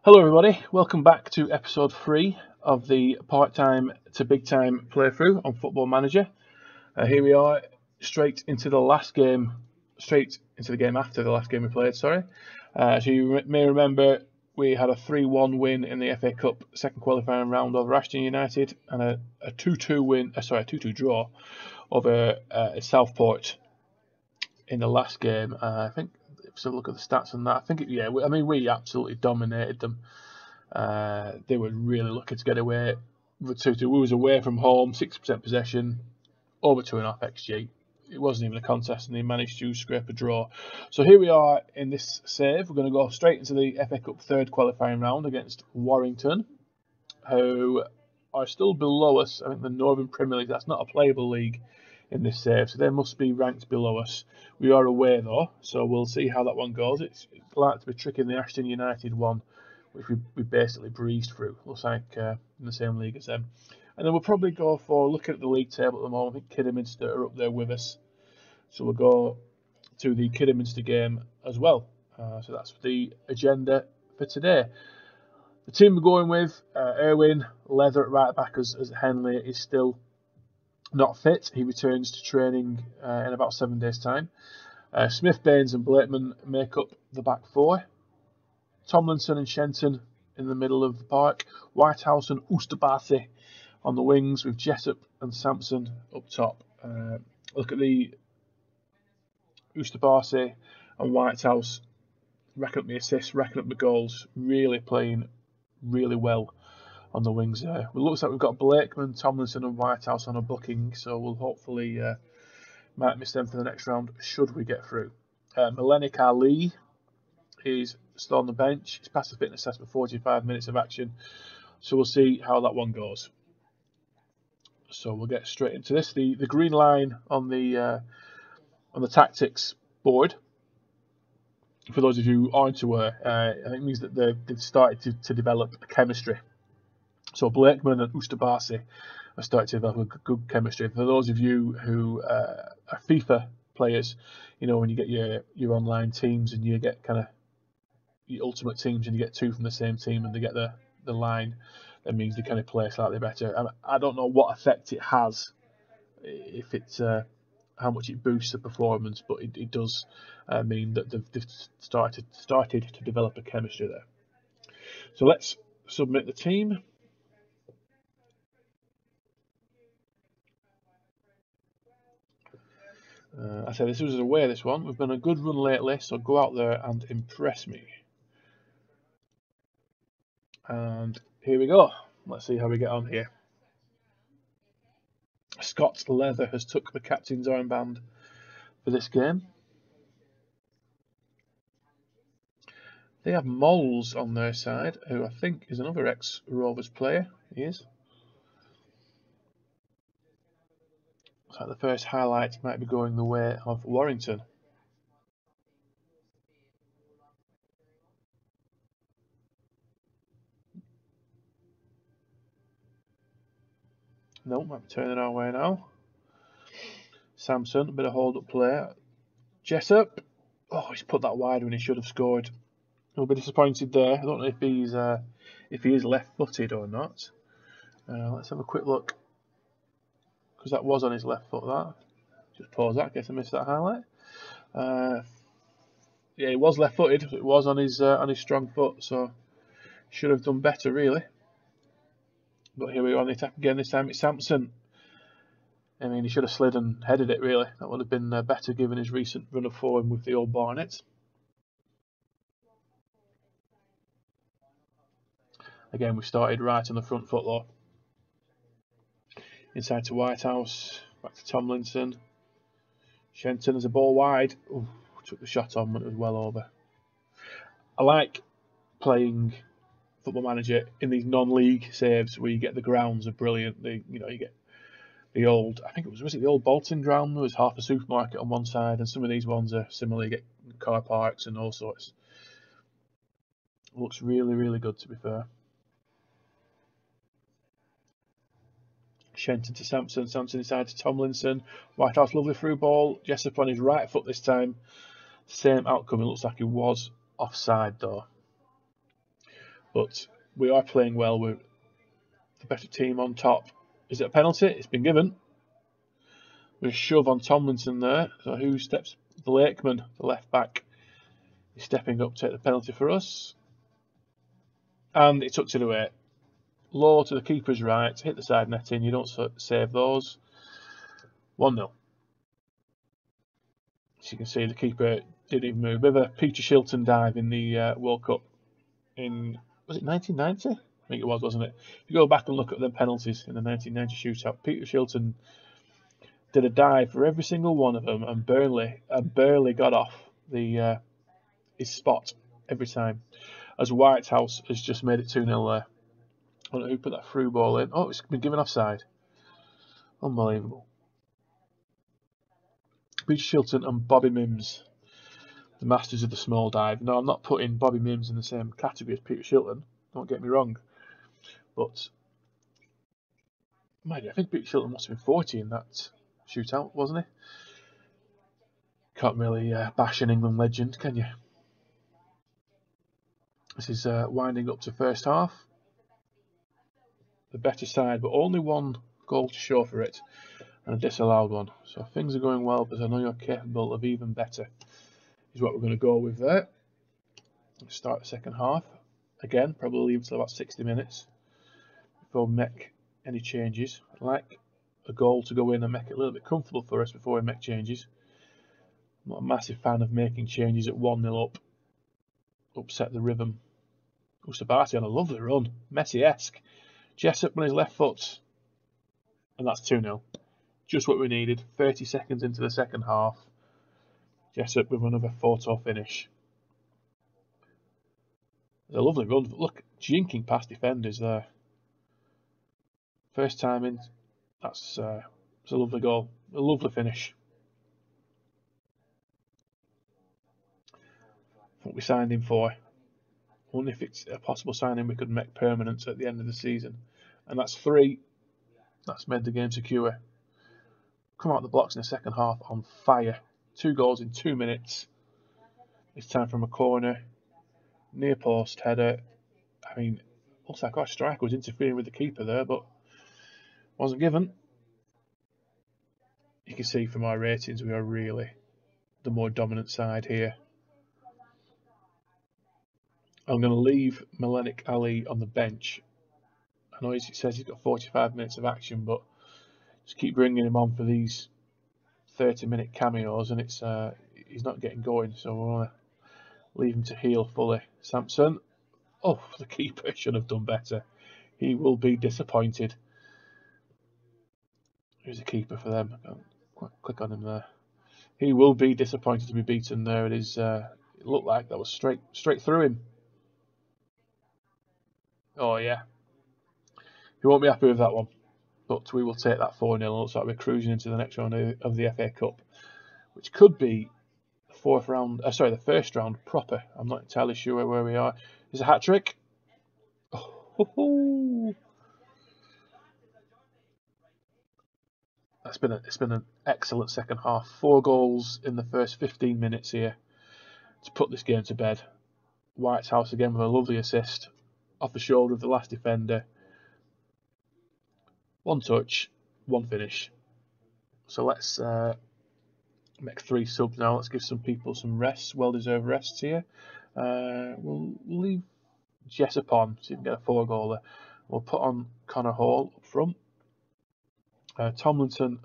Hello everybody, welcome back to episode 3 of the part-time to big-time playthrough on Football Manager. Here we are, straight into the game after the last game we played, sorry. So you may remember we had a 3-1 win in the FA Cup second qualifying round over Ashton United and a 2-2 draw over Southport in the last game. I think if you look at the stats on that, we absolutely dominated them. They were really lucky to get away with 2-2. We was away from home, 60% possession, over 2.5 XG. It wasn't even a contest, and they managed to scrape a draw. So here we are in this save. We're going to go straight into the FA Cup third qualifying round against Warrington, who are still below us. I think the Northern Premier League, that's not a playable league in this save, so they must be ranked below us. We are away though, so we'll see how that one goes. It's likely to be tricking the Ashton United one, which we basically breezed through. Looks like in the same league as them. And then we'll probably go for looking at the league table at the moment. I think Kidderminster are up there with us, so we'll go to the Kidderminster game as well. So that's the agenda for today. The team we're going with, Erwin Leather at right back as Henley is still not fit. He returns to training in about 7 days' time. Smith, Baines and Blakeman make up the back four. Tomlinson and Shenton in the middle of the park. Whitehouse and Oosterbaathe on the wings, with Jessup and Sampson up top. Look at the Oosterbaathe and Whitehouse racking up the assists, racking up the goals, really playing really well on the wings there. It looks like we've got Blakeman, Tomlinson and Whitehouse on a booking, so we'll hopefully might miss them for the next round should we get through. Melenik Ali is still on the bench. He's passed the fitness test for 45 minutes of action, so we'll see how that one goes. So we'll get straight into this. The green line on the tactics board, for those of you who aren't aware, I think it means that they've started to develop a chemistry. So Blakeman and Oosterbaathe have started to develop a good chemistry. For those of you who are FIFA players, you know, when you get your online teams and you get kind of your ultimate teams and you get two from the same team and they get the line, that means they kind of play slightly better. And I don't know what effect it has, if it's how much it boosts the performance, but it does mean that they've started to develop a chemistry there. So let's submit the team. I said this was away, this one. We've been a good run lately, so go out there and impress me. And here we go. Let's see how we get on here. Scott Leather has took the captain's armband for this game. They have Moles on their side, who I think is another ex-Rovers player. He is. Looks like the first highlight might be going the way of Warrington. No, might be turning our way now. Sampson, a bit of hold-up play. Jessup. Oh, he's put that wide when he should have scored. He'll be disappointed there. I don't know if he is left-footed or not. Let's have a quick look, because that was on his left foot. That just pause that. Guess I missed that highlight. Yeah, he was left-footed. It was on his strong foot, so should have done better really. But here we are on the attack again. This time it's Sampson. I mean, he should have slid and headed it really. That would have been better given his recent run of form with the old Barnet. Again, we started right on the front foot though. Inside to Whitehouse, back to Tomlinson. Shenton has a ball wide. Ooh, took the shot on, but it was well over. I like playing Football Manager in these non-league saves where you get the grounds are brilliant. You get the old, I think it was it the old Bolton ground? There was half a supermarket on one side, and some of these ones are similar. You get car parks and all sorts. It looks really, really good, to be fair. Shenton to Sampson. Sampson inside to Tomlinson. Whitehouse, lovely through ball. Jessup on his right foot this time. Same outcome. It looks like he was offside though. but we are playing well. We're the better team on top. Is it a penalty? It's been given. With a shove on Tomlinson there. So who steps? The Lakeman, the left back, is stepping up to take the penalty for us. And he tucks it away. Low to the keeper's right, hit the side netting. You don't save those. 1-0. As you can see, the keeper didn't even move. Bit of a Peter Shilton dive in the World Cup in, was it 1990? I think it was, wasn't it? If you go back and look at the penalties in the 1990 shootout, Peter Shilton did a dive for every single one of them and barely got off the his spot every time. As Whitehouse has just made it 2-0 there. I don't know who put that through ball in. Oh, it's been given offside. Unbelievable. Peter Shilton and Bobby Mims, the masters of the small dive. No, I'm not putting Bobby Mims in the same category as Peter Shilton. Don't get me wrong. But, mind you, I think Peter Shilton must have been 40 in that shootout, wasn't he? Can't really bash an England legend, can you? This is winding up to first half. The better side, but only one goal to show for it, and a disallowed one. So things are going well, but I know you're capable of even better, is what we're going to go with there. Let's start the second half. Again, probably leave until about 60 minutes before we make any changes. I'd like a goal to go in and make it a little bit comfortable for us before we make changes. I'm not a massive fan of making changes at 1-0 up. Upset the rhythm. Ustabati on a lovely run. Messi-esque. Jessup on his left foot. And that's 2-0. Just what we needed. 30 seconds into the second half. Jessup with another photo finish. It's a lovely run. Look, jinking past defenders there. First time in. That's it's a lovely goal. A lovely finish. What we signed him for. I wonder if it's a possible signing we could make permanent at the end of the season. And that's 3. That's made the game secure. Come out the blocks in the second half on fire. 2 goals in 2 minutes. This time from a corner. Near post header. I mean, looks like our striker was interfering with the keeper there, but wasn't given. You can see from our ratings we are really the more dominant side here. I'm going to leave Malenik Ali on the bench. I know it says he's got 45 minutes of action, but just keep bringing him on for these 30-minute cameos, and it's he's not getting going, so we'll want to leave him to heal fully. Sampson. Oh, the keeper should have done better. He will be disappointed. Who's the keeper for them? Click on him there. He will be disappointed to be beaten there. It is. It looked like that was straight through him. Oh yeah. He won't be happy with that one. But we will take that 4-0. Looks like we're cruising into the next round of the FA Cup, which could be the first round proper. I'm not entirely sure where we are. Is a hat trick? Oh, it's been an excellent second half. 4 goals in the first 15 minutes here to put this game to bed. Whitehouse again with a lovely assist off the shoulder of the last defender. 1 touch, 1 finish. So let's make 3 subs now. Let's give some people some rests, well-deserved rests here. We'll leave Jessup on, so you can get a 4-goaler. We'll put on Connor Hall up front. Tomlinson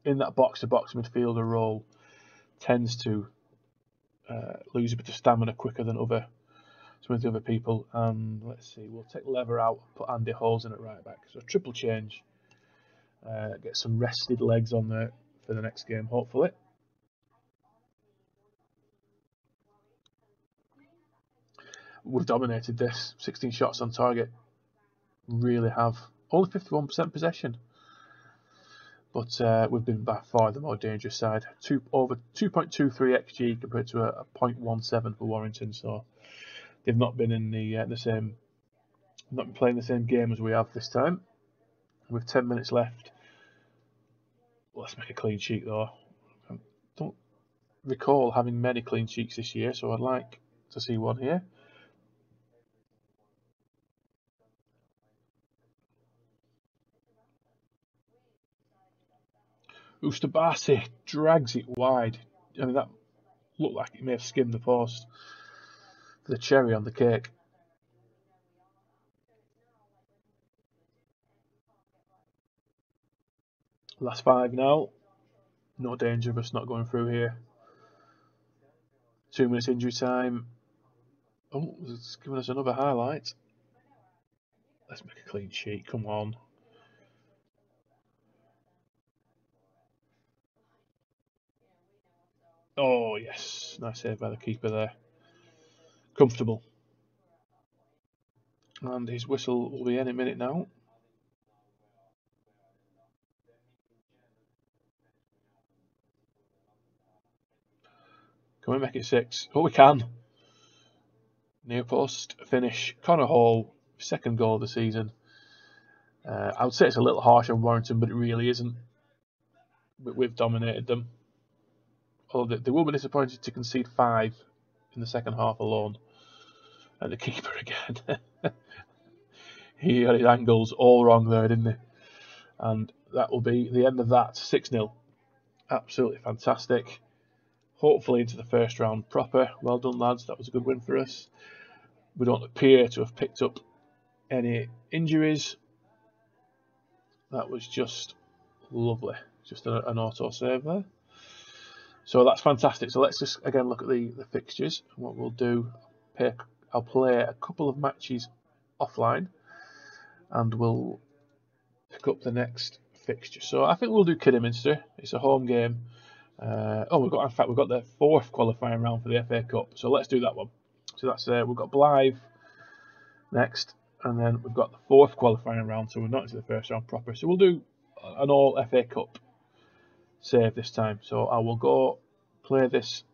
in that box-to-box midfielder role tends to lose a bit of stamina quicker than some of the other people. Let's see, we'll take Lever out, put Andy Halls in at right back. So triple change. Get some rested legs on there for the next game, hopefully. We've dominated this. 16 shots on target. Really have. Only 51% possession. But we've been by far the more dangerous side. Over 2.23 XG compared to a 0.17 for Warrington. So they've not been in the same, not been playing the same game as we have this time. With 10 minutes left, let's make a clean sheet though. I don't recall having many clean sheets this year, so I'd like to see one here. Ustabasi drags it wide. I mean, that looked like it may have skimmed the post. The cherry on the cake. Last 5 now. No danger of us not going through here. 2 minutes injury time. Oh, it's giving us another highlight. Let's make a clean sheet. Come on. Oh, yes. Nice save by the keeper there. Comfortable. And his whistle will be any minute now. Can we make it 6? Oh, we can. Near post finish. Connor Hall, second goal of the season. I would say it's a little harsh on Warrington, but it really isn't. We've dominated them. Although they will be disappointed to concede 5 in the second half alone. And the keeper again. He got his angles all wrong there, didn't he? And that will be the end of that. 6-0. Absolutely fantastic. Hopefully into the first round proper. Well done, lads. That was a good win for us. We don't appear to have picked up any injuries. That was just lovely. Just an auto save there. So that's fantastic. So let's just again look at the fixtures. What we'll do, I'll play a couple of matches offline, and we'll pick up the next fixture. So I think we'll do Kidderminster. It's a home game. We've got the 4th qualifying round for the FA Cup. So let's do that one. So that's we've got Blythe next, and then we've got the 4th qualifying round. So we're not into the first round proper. So we'll do an all FA Cup save this time. So I will go play this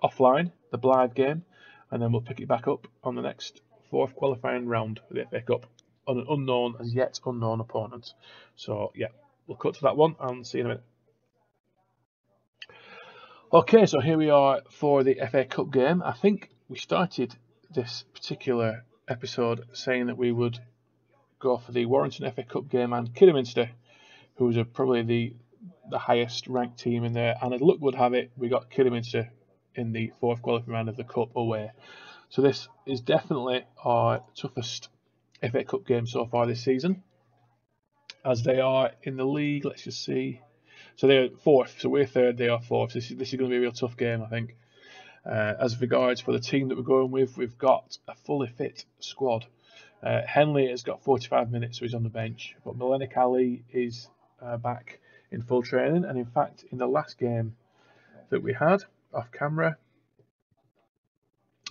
offline, the Blythe game, and then we'll pick it back up on the next 4th qualifying round for the FA Cup on an as yet unknown opponent. So yeah, we'll cut to that one and see you in a minute. Okay, so here we are for the FA Cup game. I think we started this particular episode saying that we would go for the Warrington FA Cup game and Kidderminster, who was probably the highest ranked team in there. And as luck would have it, we got Kidderminster in the 4th qualifying round of the Cup away. So this is definitely our toughest FA Cup game so far this season, as they are in the league. Let's just see. So they're 4th, so we're 3rd, they are 4th. This is going to be a real tough game, I think. As regards for the team that we're going with, we've got a fully fit squad. Henley has got 45 minutes, so he's on the bench. But Melenik Ali is back in full training. And in fact, in the last game that we had off camera,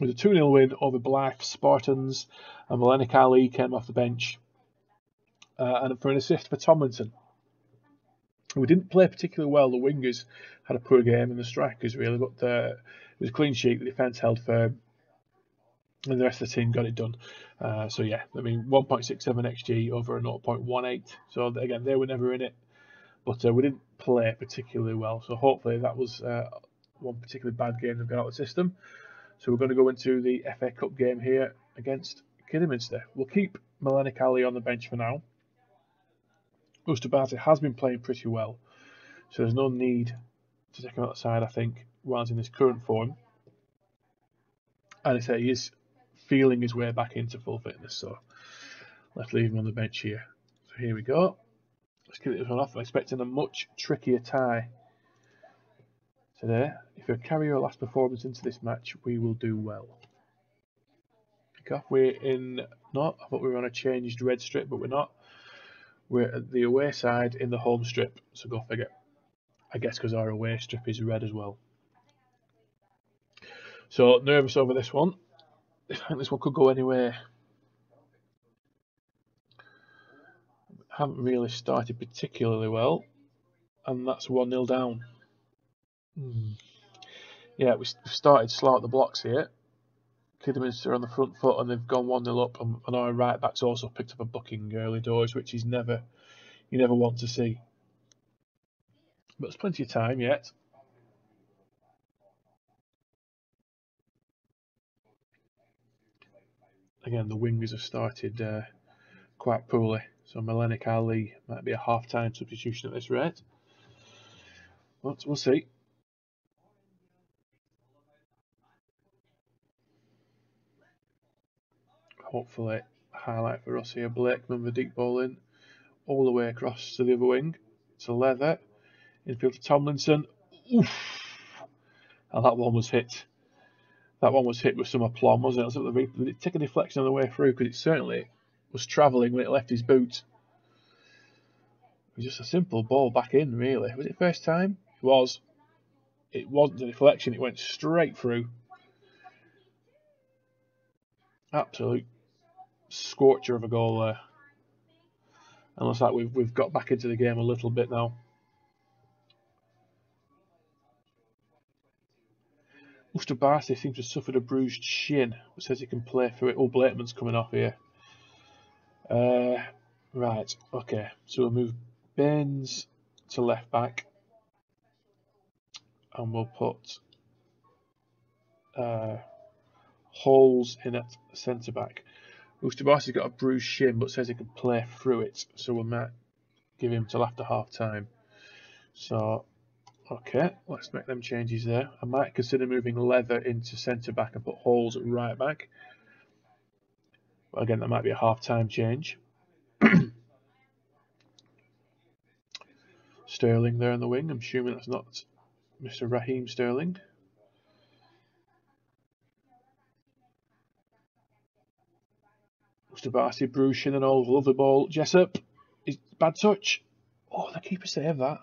it was a 2-0 win over Blythe Spartans. And Melenik Ali came off the bench and for an assist for Tomlinson. We didn't play particularly well. The wingers had a poor game, and the strikers really, but it was a clean sheet. The defence held firm, and the rest of the team got it done. So yeah, I mean 1.67 XG over a 0.18. So again, they were never in it, but we didn't play particularly well. So hopefully that was one particularly bad game that got out of the system. So we're going to go into the FA Cup game here against Kidderminster. We'll keep Melenik Ali on the bench for now. Ustabasi has been playing pretty well, so there's no need to take him outside, I think, while he's in his current form. And I say he is feeling his way back into full fitness, so let's leave him on the bench here. So here we go. Let's get this one off. I'm expecting a much trickier tie today. If we carry our last performance into this match, we will do well. Kick off. We're in. No, I thought we were on a changed red strip, but we're not. We're at the away side in the home strip, so go figure. I guess because our away strip is red as well. So nervous over this one. I think this one could go anywhere. Haven't really started particularly well, and that's 1-0 down. Yeah, we started slow at the blocks here. Kidderminster on the front foot, and they've gone 1-0 up, and our right back's also picked up a booking early doors, which you never want to see. But there's plenty of time yet. Again, the wingers have started quite poorly, so Melenik Ali might be a half-time substitution at this rate. We'll see. Hopefully, highlight for us here. Blakeman, the deep ball in, all the way across to the other wing. To Leather. Infield to Tomlinson. Oof! And that one was hit. That one was hit with some aplomb, wasn't it? Did it take a deflection on the way through? Because it certainly was travelling when it left his boot. It was just a simple ball back in, really. Was it first time? It was. It wasn't a deflection. It went straight through. Absolute scorcher of a goal there. And looks like we've got back into the game a little bit now. Ustabasi seems to have suffered a bruised shin, which says he can play through it. Oh, Blakeman's coming off here. Right, okay. So we'll move Baines to left back. And we'll put Holes in at centre back. Ustabasi's got a bruised shin, but says he can play through it. So we might give him till after half time. So, okay, let's make them changes there. I might consider moving Leather into centre back and put Holes at right back. But again, that might be a half time change. Sterling there in the wing. I'm assuming that's not Mr. Raheem Sterling. Ustabasi, bruised shin and all. Lovely ball. Jessup. Bad touch. Oh, the keeper saved that.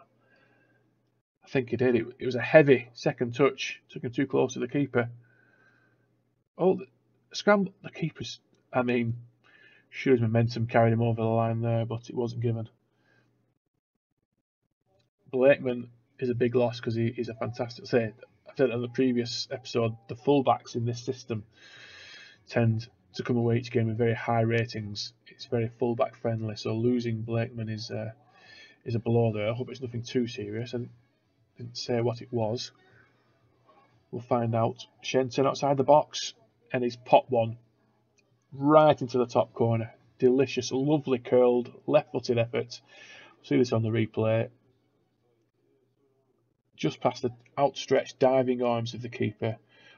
I think he did. It was a heavy second touch. Took him too close to the keeper. Oh, the scramble. The keeper's, I mean, sure his momentum carried him over the line there, but it wasn't given. Blakeman is a big loss because he's a fantastic. I said on the previous episode, the fullbacks in this system tend to come away each game with very high ratings. It's very fullback friendly, so losing Blakeman is a blow there. I hope it's nothing too serious. I didn't say what it was. We'll find out. Shenton outside the box, and he's popped one right into the top corner. Delicious, lovely curled, left-footed effort. See this on the replay. Just past the outstretched diving arms of the keeper.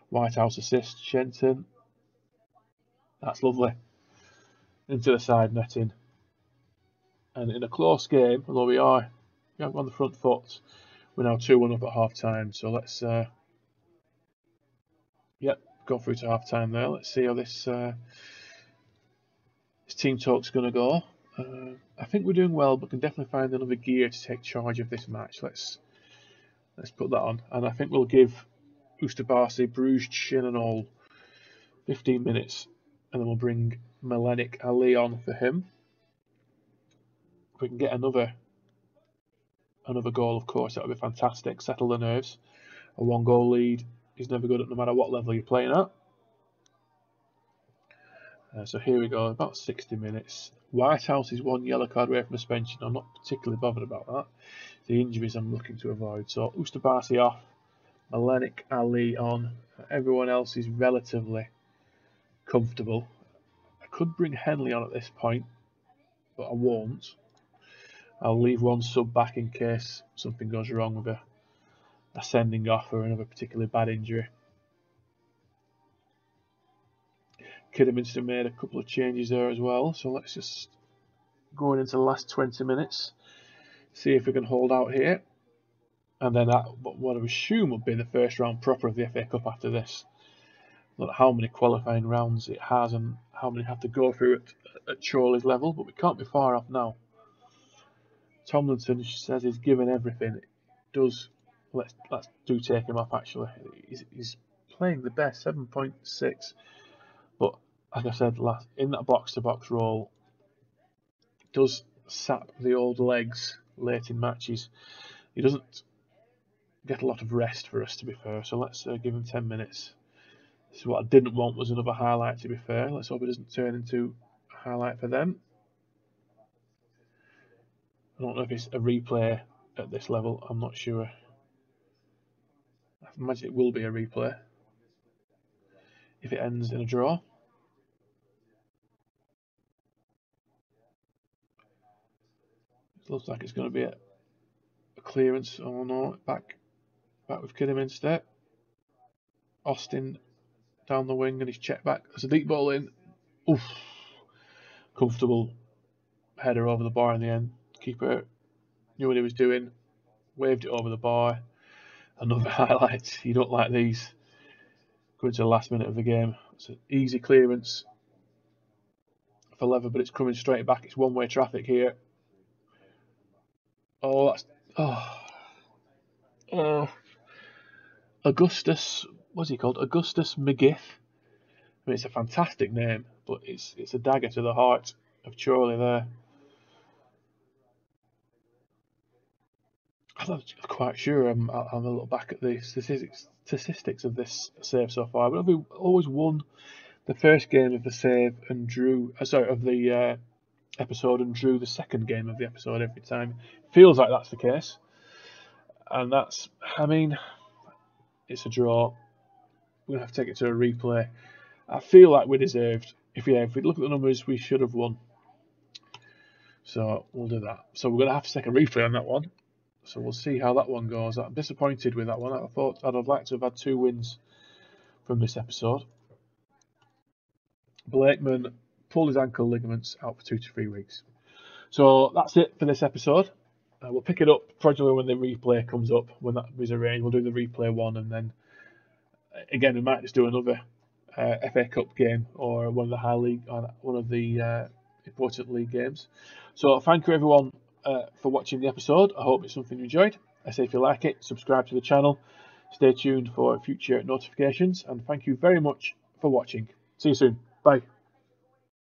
Whitehouse assist. Shenton. That's lovely. Into the side netting. And in a close game, although we are on the front foot, we're now 2-1 up at half time. So let's go through to half time there. Let's see how this team talk's going to go. I think we're doing well, but can definitely find another gear to take charge of this match. Let's put that on. And I think we'll give Ustabasi, bruised shin and all, 15 minutes. And then we'll bring Melenik Ali on for him. If we can get another goal, of course, that would be fantastic. Settle the nerves. A 1-goal lead is never good no matter what level you're playing at. So here we go, about 60 minutes. Whitehouse is 1 yellow card away from suspension. I'm not particularly bothered about that. The injuries I'm looking to avoid. So Ustabasi off, Melenik Ali on. Everyone else is relatively comfortable. I could bring Henley on at this point, but I won't. I'll leave one sub back in case something goes wrong with a sending off or another particularly bad injury. Kidderminster made a couple of changes there as well, so let's just go into the last 20 minutes, see if we can hold out here, and then what I assume would be the first round proper of the FA Cup after this. Not how many qualifying rounds it has and how many have to go through at Chorley's level, but we can't be far off now. Tomlinson says he's given everything. It does. Let's take him off. Actually, he's playing the best, 7.6. But like I said, in that box-to-box role, it does sap the old legs late in matches. He doesn't get a lot of rest for us, to be fair. So let's give him 10 minutes. This is what I didn't want, was another highlight, to be fair. Let's hope it doesn't turn into a highlight for them. I don't know if it's a replay at this level. I'm not sure. I imagine it will be a replay if it ends in a draw. It looks like it's going to be a clearance. Oh no, back with Kidderman instead. Austin down the wing and he's checked back. There's a deep ball in. Oof. Comfortable header over the bar in the end. Keeper knew what he was doing. Waved it over the bar. Another highlight. You don't like these. Going to the last minute of the game. It's an easy clearance for Lever, but it's coming straight back. It's one-way traffic here. Oh, that's... Oh. Augustus... What's he called? Augustus McGiff. I mean, it's a fantastic name, but it's a dagger to the heart of Chorley there. I'm not quite sure. I'm a little back at the statistics of this save so far, but we've always won the first game of the save and drew. Of the episode and drew the second game of the episode every time. Feels like that's the case, and that's. I mean, it's a draw. We're gonna have to take it to a replay. I feel like we deserved. If we look at the numbers, we should have won. So we'll do that. So we're gonna have to take a replay on that one. So we'll see how that one goes. I'm disappointed with that one. I thought I'd have liked to have had 2 wins from this episode. Blakeman pulled his ankle ligaments, out for 2 to 3 weeks. So that's it for this episode. We'll pick it up probably when the replay comes up. When that is arranged, we'll do the replay one, and then again we might just do another FA Cup game or one of the high league, or one of the important league games. So thank you everyone for watching the episode. I hope it's something you enjoyed. I say if you like it, subscribe to the channel. Stay tuned for future notifications, and thank you very much for watching. See you soon. Bye.